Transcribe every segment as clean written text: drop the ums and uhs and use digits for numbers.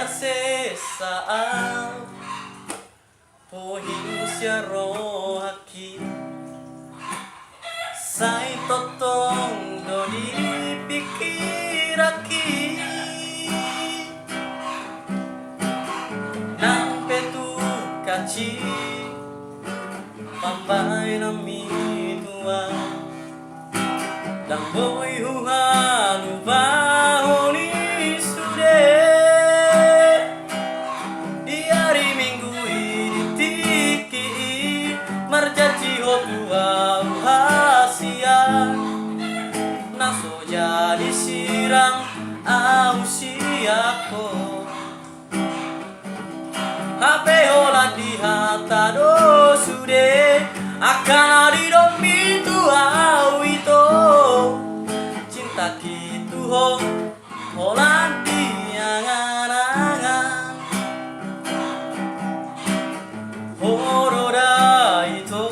Sesaat pohing siaro haki sai totong do dipikir aki nang petu kaci pambai nami tua dang boy huhalu bahoni sude di hari minggu ini tiki marjaji hotua hasia naso jadi sirang ausiako HP hola di hata do sude akan adido pitu au itu cinta kitu ho hola di angan-angan horoda itu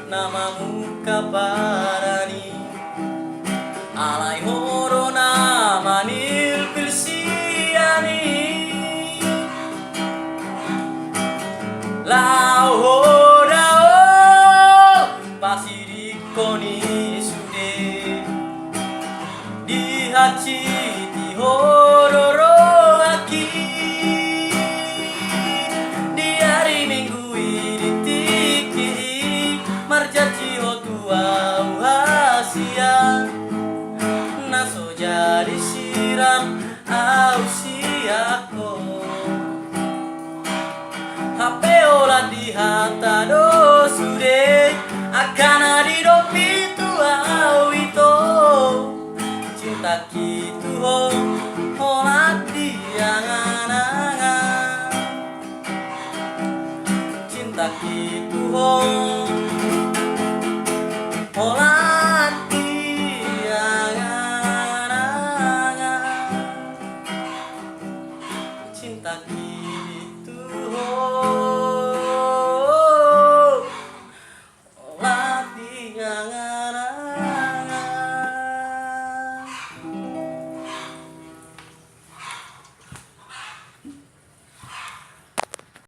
namamu kabarani alai horo namanil pilsiani lau hoda pasti dikoni sude di haci di hororo aki di hari minggu ini tiki marjaji hotua hasia naso jadi siram ausiako HP olah di hata do sude akan adido pitu au itu cinta kitu ho olah di angan-angan cinta kitu ho olah di angan-angan cinta kitu ho olah di angan-angan